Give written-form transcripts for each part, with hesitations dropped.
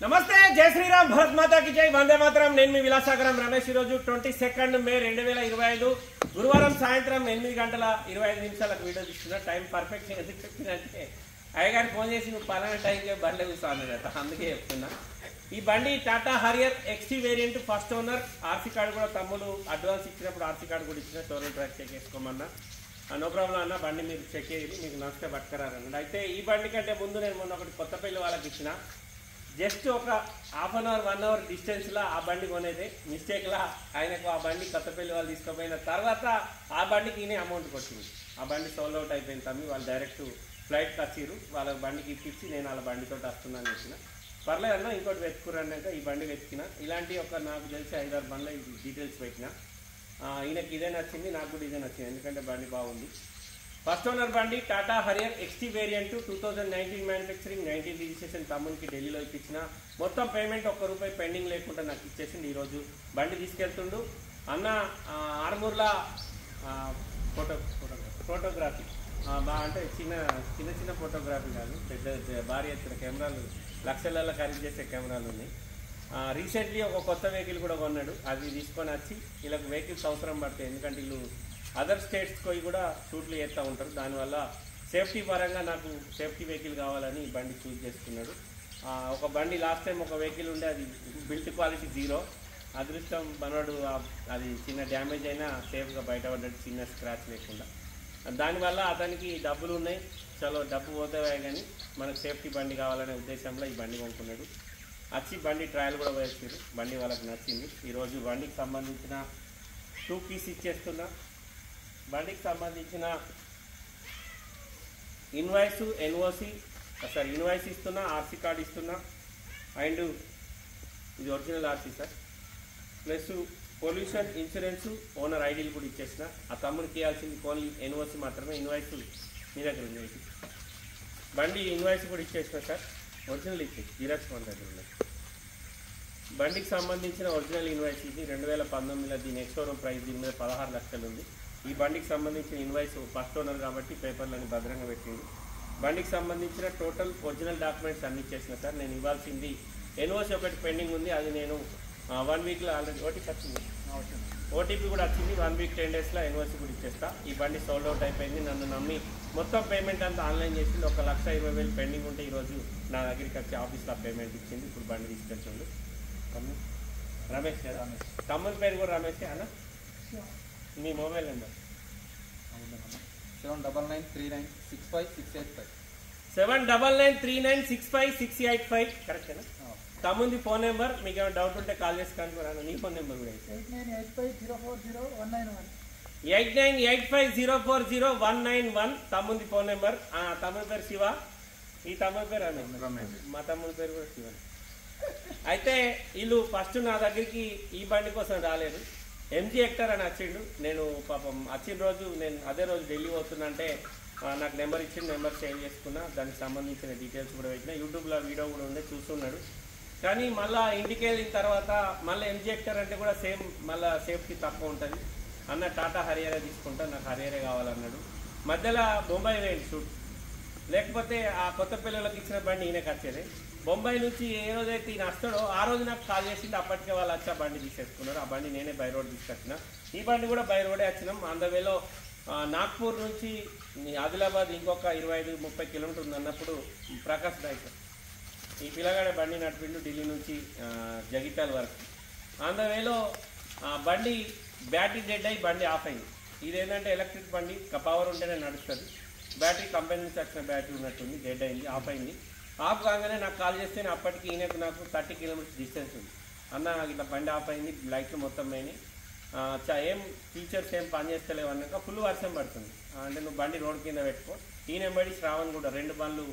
నమస్తే జై శ్రీరామ్ భారత్ మాతా కి జై వందే మాతరం నేను మీ విలాసాగరం రమేష్ ఈ రోజు 22 మే 2025 గురువారం సాయంత్రం 8 గంటల 25 నిమిషాలకు వీడియో తీస్తున్నా టైం పర్ఫెక్ట్ ఎందుకు చెప్తున్నంటే అయ్యగారు ఫోన్ చేసి నువ్వు పలానా టైంకి బండి కూర్చోన్నట అందుకే చెప్తున్నా ఈ బండి Tata Harrier XT variant first owner RC card కూడా తమ్ముడు అడ్వాన్స్ ఇచ్చినప్పుడు ఆర్సీ కార్డు కూడా ఇచ్చిన షోరూమ్ ట్రాక్ చెక్ చేసుకోమన్నా నో ప్రాబ్లం అన్న బండి మీరు చెక్ చేయాలి మీకు నచ్చితే పట్టుకురారన్నాడు అయితే ఈ బండి కంటే ముందు నేను మొన్న ఒకటి కొత్తపల్లి వాళ్ళకి ఇచ్చిన జస్ట్ ఒక హాఫ్ అన్ అవర్ 1 అవర్ డిస్టెన్స్లో ఆ బండి కొనేది మిస్టేక్లా ఆయనకు ఆ బండి కొత్తపల్లి వాళ్ళు తీసుకుపోయిన తర్వాత ఆ బండికి ఈయన అమౌంట్ కొట్టింది ఆ బండి సోల్డ్ అవుట్ అయిపోయింది తమ్మి వాళ్ళు డైరెక్ట్ ఫ్లైట్కి వచ్చిర్రు వాళ్ళ బండికి ఇప్పించి నేను వాళ్ళ బండితో వస్తున్నాను చెప్పిన పర్లేదన్నా ఇంకోటి వెతుకురన్నాక ఈ బండి వెతికిన ఇలాంటి ఒక నాకు తెలిసి 5-6 బండ్ల డీటెయిల్స్ పెట్టిన ఈయనకి ఇదే నచ్చింది నాకు కూడా ఇదే నచ్చింది ఎందుకంటే బండి బాగుంది ఫస్ట్ ఓనర్ బండి Tata Harrier XT variant 2019 manufacturing 19 registration తమ్మునికి ఢిల్లీలో ఇప్పించిన మొత్తం పేమెంట్ ₹1 పెండింగ్ లేకుండా నాకు ఇచ్చేసింది ఈరోజు బండి తీసుకెళ్తుండు అన్న ఆర్మూర్లా ఫోటోగ్రఫీ అంటే చిన్న ఫోటోగ్రఫీ కాదు పెద్ద భారీ ఎత్తున కెమెరాలు లక్షలలో ఖరీదు చేసే కెమెరాలు ఉన్నాయి రీసెంట్లీ ఒక కొత్త వెహికల్ కూడా కొన్నాడు అది తీసుకొని వచ్చి వీళ్ళకి వెహికల్స్ అవసరం పడతాయి ఎందుకంటే వీళ్ళు అదర్ స్టేట్స్కి పోయి కూడా షూట్లు చేస్తూ ఉంటారు దానివల్ల సేఫ్టీ పరంగా నాకు సేఫ్టీ వెహికల్ కావాలని బండి చూజ్ చేసుకున్నాడు ఒక బండి లాస్ట్ టైం ఒక వెహికల్ ఉండే అది బిల్ట్ క్వాలిటీ 0 అదృష్టం మనోడు అది చిన్న డ్యామేజ్ అయినా సేఫ్గా బయటపడ్డాడు చిన్న స్క్రాచ్ లేకుండా దానివల్ల అతనికి డబ్బులు ఉన్నాయి చలో డబ్బు పోతాయి కానీ మనకు సేఫ్టీ బండి కావాలనే ఉద్దేశంలో ఈ బండి కొనుక్కున్నాడు వచ్చి బండి ట్రయల్ కూడా వేసారు బండి వాళ్ళకి నచ్చింది ఈరోజు బండికి సంబంధించిన 2 పీస్ ఇచ్చేస్తున్నా బండికి సంబంధించిన ఇన్వాయిస్ ఎన్ఓసి ఇన్వాయిస్ ఇస్తున్నా ఆర్సీ కార్డు ఇస్తున్నా అండ్ ఇది original RC sir plus pollution insurance owner ఐడీలు కూడా ఇచ్చేసిన ఆ తమ్ముడికి ఇవ్వాల్సింది ఓన్లీ ఎన్ఓసి మాత్రమే ఇన్వాయిస్ మీ దగ్గర ఉంది బండి ఇన్వాయిస్ కూడా ఇచ్చేసిన సార్ ఒరిజినల్ ఇచ్చేసి జిరాక్స్ మన దగ్గర ఉన్నాయి బండికి సంబంధించిన ఒరిజినల్ ఇన్వాయిస్ ఇది 2019లో దీని ఎక్స్షోరూమ్ ప్రైస్ దీని మీద 16 లక్షలు ఉంది ఈ బండికి సంబంధించిన ఇన్వాయిస్ ఫస్ట్ ఓనర్ కాబట్టి పేపర్లను భద్రంగా పెట్టింది బండికి సంబంధించిన టోటల్ ఒరిజినల్ డాక్యుమెంట్స్ అన్ని ఇచ్చేసిన సార్ నేను ఇవ్వాల్సింది ఎన్ఓసి ఒకటి పెండింగ్ ఉంది అది నేను 1 వీక్లో ఆల్రెడీ ఓటీపీ కూడా వచ్చింది 1 వీక్ 10 డేస్లో ఎన్ఓసి కూడా ఇచ్చేస్తా ఈ బండి సోల్డ్ అవుట్ అయిపోయింది నన్ను నమ్మి మొత్తం పేమెంట్ అంతా ఆన్లైన్ చేసింది 1,20,000 పెండింగ్ ఉంటే ఈరోజు నా దగ్గరికి వచ్చి ఆఫీస్లో పేమెంట్ ఇచ్చింది ఇప్పుడు బండి తీసుకెళ్తుండు రమేష్ తమ్ముని పేరు కూడా రమేష్ అన్న మీ మొబైల్ నెంబర్ 7993965685 7993965685 కరెక్టేనా తమ్ముంది ఫోన్ నెంబర్ మీకు ఏమైనా డౌట్ ఉంటే కాల్ చేసి కనుకోరాను నీ ఫోన్ నెంబర్ కూడా 8985040191 తమ్ముంది ఫోన్ నెంబర్ తమ్ముడి పేరు శివ ఈ తమ్ముడి పేరు రమేష్ మా తమ్ముడి పేరు కూడా శివ అయితే వీళ్ళు ఫస్ట్ నా దగ్గరికి ఈ బండి కోసం రాలేదు ఎంజీ హెక్టర్ అని వచ్చిండు నేను పాపం వచ్చిన రోజు నేను అదే రోజు ఢిల్లీ పోతున్నంటే నాకు నెంబర్ ఇచ్చిండు నెంబర్ సేవ్ చేసుకున్నా దానికి సంబంధించిన డీటెయిల్స్ కూడా పెట్టినా యూట్యూబ్లో వీడియో కూడా ఉండే చూస్తున్నాడు కానీ మళ్ళీ ఇంటికి వెళ్ళిన తర్వాత మళ్ళీ ఎంజీ హెక్టర్ అంటే కూడా సేమ్ మళ్ళీ సేఫ్టీ తక్కువ ఉంటుంది అన్న టాటా హరియరే తీసుకుంటా నాకు హరియరే కావాలన్నాడు మధ్యలో బొంబాయి వేయండి షూట్ లేకపోతే ఆ కొత్త పిల్లలకు ఇచ్చిన బండి ఈయనకి వచ్చేది బొంబాయి నుంచి ఏ రోజైతే ఈయన వస్తాడో ఆ రోజు నాకు కాల్ చేసింది అప్పటికే వాళ్ళు వచ్చి ఆ బండి తీసేసుకున్నారు ఆ బండి నేనే బై రోడ్ తీసుకొచ్చిన ఈ బండి కూడా బై రోడే వచ్చినాం అందువేలో నాగ్పూర్ నుంచి ఆదిలాబాద్ ఇంకొక 25-30 కిలోమీటర్ ఉంది అన్నప్పుడు ప్రకాష్ డ్రైవర్ ఈ పిల్లగాడే బండి నడిపిండు ఢిల్లీ నుంచి జగిత్యాల వరకు అందువేలో బండి బ్యాటరీ డెడ్ అయ్యి బండి ఆఫ్ అయింది ఇదేంటంటే ఎలక్ట్రిక్ బండి పవర్ ఉంటేనే నడుస్తుంది బ్యాటరీ కంపెనీ నుంచి వచ్చిన బ్యాటరీ ఉన్నట్టుంది డెడ్ అయింది ఆఫ్ అయింది ఆఫ్ కాగానే నాకు కాల్ చేస్తే అప్పటికి ఈయనకు నాకు 30 కిలోమీటర్స్ డిస్టెన్స్ ఉంది అన్న నాకు ఇట్లా బండి ఆఫ్ అయింది లైట్లు మొత్తం పోయినాయి ఏం ఫీచర్స్ ఏం పని చేస్తలేవు అన్నాక ఫుల్ వర్షం పడుతుంది అంటే నువ్వు బండి రోడ్ కింద పెట్టుకో ఈయనబడి శ్రావణ్ కూడా 2 బండ్లు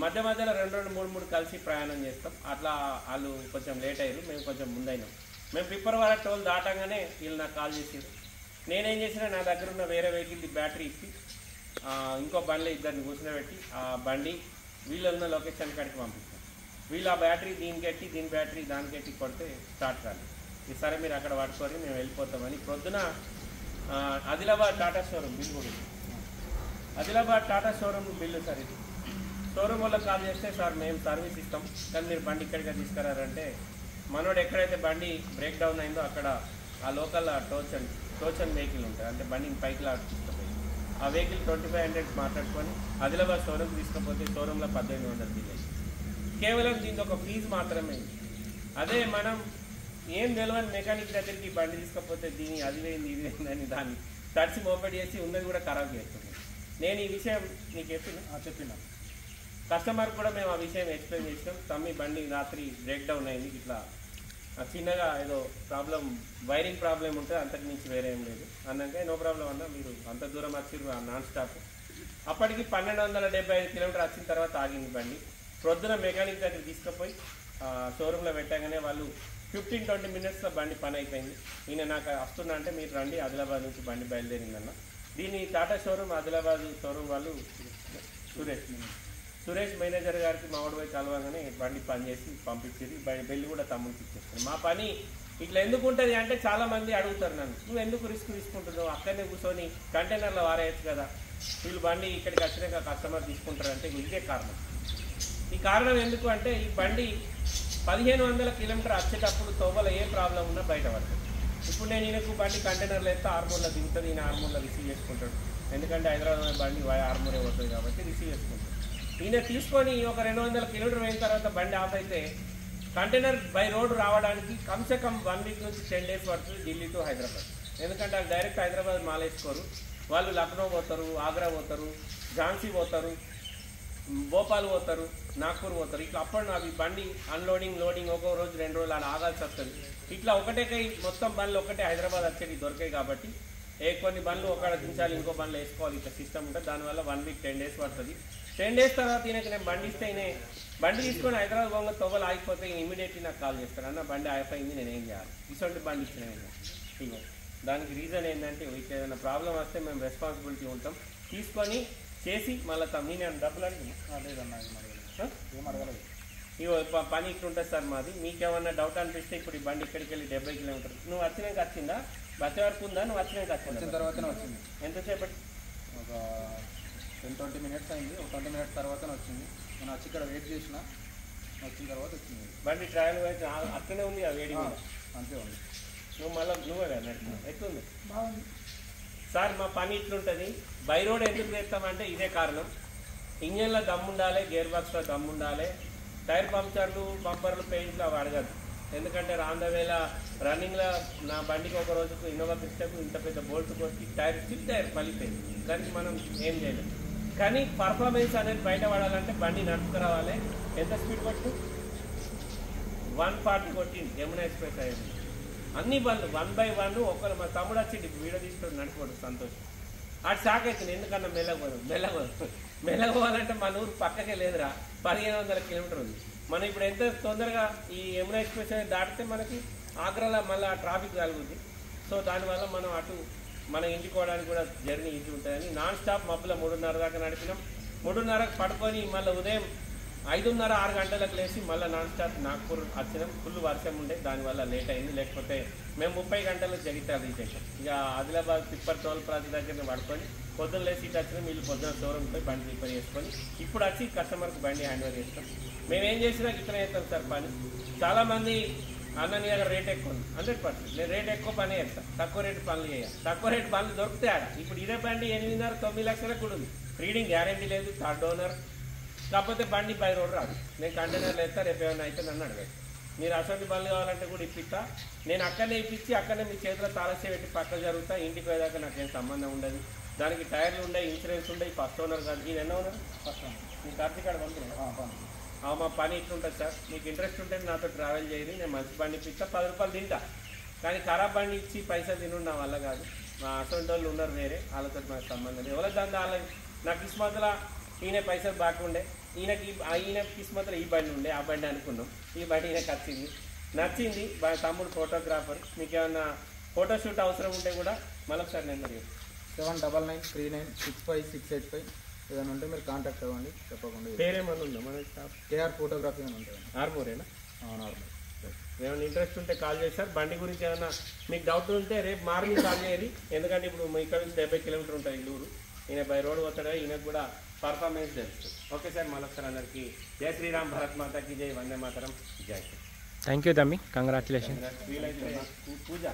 మధ్యలో 2-3 కలిసి ప్రయాణం చేస్తాం అట్లా వాళ్ళు కొంచెం లేట్ అయ్యారు మేము కొంచెం ముందైనాం మేము పిప్పర్వాడ టోల్ దాటంగానే వీళ్ళు నాకు కాల్ చేసారు నేనేం చేసినా నా దగ్గర ఉన్న వేరే వెహికల్ది బ్యాటరీ ఇచ్చి ఇంకో బండ్లో ఇద్దరిని కూర్చోబెట్టి ఆ బండి వీళ్ళు ఉన్న లొకేషన్ కాడికి పంపిస్తాం వీళ్ళు ఆ బ్యాటరీ దీనికి ఎట్టి దీని బ్యాటరీ దానికి ఎట్టి కొడితే స్టార్ట్ కాదు ఈసారి మీరు అక్కడ పట్టుకొని మేము వెళ్ళిపోతామని పొద్దున ఆదిలాబాద్ టాటా షోరూమ్ బిల్ కూడా Adilabad Tata showroom bill sir ఇది షోరూమ్ వాళ్ళకి కాల్ చేస్తే సార్ మేము సర్వీస్ ఇస్తాం కానీ మీరు బండి ఇక్కడికి తీసుకురారంటే మనోడు ఎక్కడైతే బండి బ్రేక్ డౌన్ అయిందో అక్కడ ఆ లోకల్ టోచన్ వెహికల్ ఉంటుంది, అంటే బండిని పైకి తీసుకుపోయి ఆ వెహికల్ 2500 మాట్లాడుకొని ఆదిలాబాద్ షోరూమ్కి తీసుకపోతే షోరూంలో 1800 దిగాయి. కేవలం దీనికి ఒక ఫీజు మాత్రమే. అదే మనం ఏం తెలియని మెకానిక్ దగ్గరికి బండి తీసుకపోతే దీని అది వేయింది ఇది వేయిందని దాన్ని తడిసి మోపెడ్ చేసి ఉన్నది కూడా ఖరాబ్ చేస్తుంది. నేను ఈ విషయం నీకు చెప్పిన కస్టమర్ కూడా మేము ఆ విషయం ఎక్స్ప్లెయిన్ చేసినాం. తమ్మి బండి రాత్రి బ్రేక్ డౌన్ అయింది, ఇట్లా చిన్నగా ఏదో ప్రాబ్లం వైరింగ్ ప్రాబ్లం ఉంటుంది, అంతకు మించి వేరే ఏం లేదు అన్నాక నో ప్రాబ్లం అన్నా మీరు అంత దూరం వచ్చి నాన్ స్టాప్. అప్పటికి 1275 కిలోమీటర్ వచ్చిన తర్వాత ఆగింది బండి. ప్రొద్దున మెకానిక్ దగ్గర తీసుకుపోయి షోరూంలో పెట్టగానే వాళ్ళు 15-20 మినిట్స్లో బండి పని అయిపోయింది. ఈయన నాకు వస్తున్నా అంటే మీరు రండి, ఆదిలాబాద్ నుంచి బండి బయలుదేరిందన్న. దీన్ని టాటా షోరూమ్ ఆదిలాబాద్ షోరూమ్ వాళ్ళు సురేష్ మేనేజర్ గారికి మామిడి పోయి కలవగానే బండి పని చేసి పంపించేది, బెల్లి కూడా తమ్ముడికి ఇచ్చేస్తాను. మా పని ఇట్లా ఎందుకు ఉంటుంది అంటే చాలామంది అడుగుతారు నన్ను, నువ్వు ఎందుకు రిస్క్ తీసుకుంటున్నావు, అక్కడనే కూర్చొని కంటైనర్లో వారేయచ్చు కదా, వీళ్ళు బండి ఇక్కడికి వచ్చినాక కస్టమర్ తీసుకుంటారంటే ఇదే కారణం. ఈ కారణం ఎందుకు అంటే ఈ బండి 1500 కిలోమీటర్ వచ్చేటప్పుడు తోవలో ఏ ప్రాబ్లం ఉన్నా బయటపడుతుంది. ఇప్పుడు నేను ఈయనకు బండి కంటైనర్లో వేస్తే ఆర్మూర్లో దిగుతుంది, ఈయన ఆర్మూర్లో రిసీవ్ చేసుకుంటాడు, ఎందుకంటే హైదరాబాద్ బండి ఆర్మూరే పోతుంది కాబట్టి రిసీవ్ చేసుకుంటాడు. ఈయన తీసుకొని ఒక 200 కిలోమీటర్ అయిన తర్వాత బండి ఆఫ్ అయితే కంటైనర్ బై రోడ్ రావడానికి కమ్సే కమ్ 1 వీక్ నుంచి 10 డేస్ పడుతుంది ఢిల్లీ టు హైదరాబాద్. ఎందుకంటే వాళ్ళు డైరెక్ట్ హైదరాబాద్ మాలేసుకోరు, వాళ్ళు లక్నో పోతారు, ఆగ్రా పోతారు, ఝాన్సీ పోతారు, భోపాల్ పోతారు, నాగ్పూర్ పోతారు. ఇట్లా అప్పుడు అవి బండి అన్లోడింగ్ లోడింగ్ ఒక్కో రోజు 2 రోజులు అలా ఆగాల్సి వస్తుంది. ఇట్లా ఒకటే మొత్తం బండ్లు ఒకటే హైదరాబాద్ వచ్చేది దొరికాయి కాబట్టి కొన్ని బండ్లు ఒకడ దించాలి, ఇంకో బండ్లు వేసుకోవాలి, ఇట్లా సిస్టమ్ ఉంటుంది. దానివల్ల 1 వీక్ 10 డేస్ పడుతుంది. 10 డేస్ తర్వాత ఈయనకి నేను బండి ఇస్తే బండి తీసుకొని హైదరాబాద్ పోగా తొవ్వలు ఆగిపోతే ఇమీడియట్లీ నాకు కాల్ చేస్తాను, అన్న బండి ఆగిపోయింది నేను ఏం చేయాలి, ఇటువంటి బండి ఇచ్చిన ఇగో. దానికి రీజన్ ఏంటంటే వీటికి ఏదైనా ప్రాబ్లం వస్తే మేము రెస్పాన్సిబిలిటీ ఉంటాం, తీసుకొని చేసి మళ్ళీ నేను డబ్బులు అడిగినా ఏం అడగలేదు. ఇగో పని ఇట్లుంటుంది సార్ మాది, మీకేమన్నా డౌట్ అనిపిస్తే ఇప్పుడు ఈ బండి ఇక్కడికి వెళ్ళి 70 కిలోమీటర్లు నువ్వు వచ్చినాక వచ్చిందా, వచ్చే వరకు ఉందా, నువ్వు వచ్చినాక వచ్చిన తర్వాతనే వచ్చింది. ఎంతసేపటి? ఒక 10-20 మినిట్స్ అయింది. ఒక 20 మినిట్స్ తర్వాతనే వచ్చింది. నేను వచ్చి ఇక్కడ వెయిట్ చేసిన, వచ్చిన తర్వాత వచ్చింది బండి. ట్రయల్ అయితే అక్కడే ఉంది ఆ వేడి మీద అంతే ఉంది. నువ్వు మళ్ళీ నువ్వే నడుతున్నావు, ఎట్లుంది? బాగుంది సార్. మా పని ఇట్లుంటుంది. బై రోడ్ ఎందుకు చేస్తామంటే ఇదే కారణం. ఇంజన్లో దమ్ము ఉండాలి, గేర్ బాక్స్లో దమ్ము ఉండాలి, టైర్ పంక్చర్లు బంపర్లు పెయింట్లు అవి అడగదు. ఎందుకంటే రాందవేళ రన్నింగ్లో నా బండికి ఒక రోజుకు ఇన్నోవా క్రిస్టకు ఇంత పెద్ద బోల్ట్ కొట్టి చిప్ టైర్ పలిపోయింది, దానికి మనం ఏం చేయలేదు. కానీ పర్ఫార్మెన్స్ అనేది బయటపడాలంటే బండి నడుపుకురావాలి. ఎంత స్పీడ్ కొట్టు? 140 కొట్టింది యమునా ఎక్స్ప్రెస్ అయ్యింది. అన్ని బండ్లు 1 by 1. ఒకరు మా తమ్ముడు వచ్చి వీడియో తీసుకొని నడుపుకోడు సంతోషం. అటు షాక్ అవుతుంది, ఎందుకన్నా మెల్లగోవాలంటే మన ఊరు పక్కకే లేదురా, 1500 కిలోమీటర్ ఉంది. మనం ఇప్పుడు ఎంత తొందరగా ఈ యమునా ఎక్స్ప్రెస్ దాటితే మనకి ఆగ్రాలో మళ్ళీ ట్రాఫిక్ కలుగుతుంది. సో దానివల్ల మనం అటు మన ఇంటికోవడానికి కూడా జర్నీ ఈజీ ఉంటుందని నాన్ స్టాప్ మబ్బుల 3:30 దాకా నడిపినాం. 3:30కు పడుకొని మళ్ళీ ఉదయం 5:30-6 గంటలకు లేచి మళ్ళీ నాన్ స్టాప్ నాగ్పూర్ వచ్చినాం. ఫుల్ వర్షం ఉండే, దానివల్ల లేట్ అయింది. లేకపోతే మేము 30 గంటలు జగిత్యాల రీచ్ అయ్యాం. ఇక ఆదిలాబాద్ తిప్పర్ టోల్ ప్లాజా దగ్గర పడుకొని పొద్దున్న లేచి ఇటు వచ్చినాం. వీళ్ళు పొద్దున్న షోరూమ్ పోయి బండి రిపేర్ చేసుకొని ఇప్పుడు వచ్చి కస్టమర్కి బండి హ్యాండ్ ఓవర్ చేస్తాం. మేమేం చేసినా ఇతనే చేస్తాం సార్ పని. చాలామంది అన్న నీ దగ్గర రేట్ ఎక్కువ ఉంది, 100%. నేను రేట్ ఎక్కువ పని చేస్తాను, తక్కువ రేటు పనులు చేయాలి. తక్కువ రేటు పనులు దొరికితే ఆడ ఇప్పుడు ఇదే బండి 8.5-9 లక్షలకు కూడా ఉంది. రీడింగ్ గ్యారంటీ లేదు, థర్డ్ ఓనర్. కాకపోతే బండి బై రోడ్ రాదు. నేను కంటైనర్లు వేస్తా, రేపు ఏమైనా అయితే నన్ను అడగదు. మీరు అసలు బండ్లు కావాలంటే కూడా ఇప్పిస్తా. నేను అక్కడనే ఇప్పించి అక్కడనే మీ చేతిలో తాళసే పెట్టి పక్క జరుగుతా. ఇంటికి పోయేదాకా నాకేం సంబంధం ఉండదు. దానికి టైర్లు ఉన్నాయి, ఇన్సూరెన్స్ ఉన్నాయి. ఫస్ట్ ఓనర్ కాదు, నేను ఎన్నో ఓనర్ ఫస్ట్ ఓనర్. మీ కార్తీ కార్డు పంపుతున్నాను. మా పని ఇట్లుంటుంది సార్. మీకు ఇంట్రెస్ట్ ఉంటే నాతో ట్రావెల్ చేయండి, నేను మంచి బండి ఇప్పిస్తా. 10 రూపాయలు తింటా, కానీ ఖరాబ్ బండి ఇచ్చి పైసలు తిను నా వల్ల కాదు. మా అసొంటి వాళ్ళు ఉన్నారు వేరే, వాళ్ళతో నాకు సంబంధం లేదు. ఎవరి దందా వాళ్ళకి. నా కిస్మత్లో ఈయన పైసలు బాగుండే, ఈయన కిస్మత్లో ఈ బండి ఉండే, ఆ బండి అనుకున్నాం. ఈ బండి ఈయనకి నచ్చింది. తమ్ముడు ఫోటోగ్రాఫర్. మీకు ఏమన్నా ఫోటోషూట్ అవసరం ఉంటే కూడా మళ్ళొకసారి నెంబర్ 7999656685 ఏదైనా ఉంటే మీరు కాంటాక్ట్ అవ్వండి, చెప్పకుండా. పేరేమన్నా ఉందా మన స్టాఫ్? కేఆర్ ఫోటోగ్రఫీ అని ఉంటుంది. ఆర్మూరేనా? ఆర్మూర్. ఏమైనా ఇంట్రెస్ట్ ఉంటే కాల్ చేస్తారు. బండి గురించి ఏమైనా మీకు డౌట్ ఉంటే రేపు మార్నింగ్ కాల్ చేయాలి. ఎందుకంటే ఇప్పుడు ఇక్కడ నుంచి 70 కిలోమీటర్ ఉంటుంది ఇల్లూరు. ఈయన బై రోడ్ పోతాడు, ఈయనకు కూడా పర్ఫార్మెన్స్ తెలుస్తుంది. ఓకే సార్, మళ్ళొకసారి అందరికీ జై శ్రీరామ్, భారత్ మాతాకి జై, వందే మాతరం, జై. థ్యాంక్ యూ తమ్మి, కంగ్రాచులేషన్. వీలైతే పూజ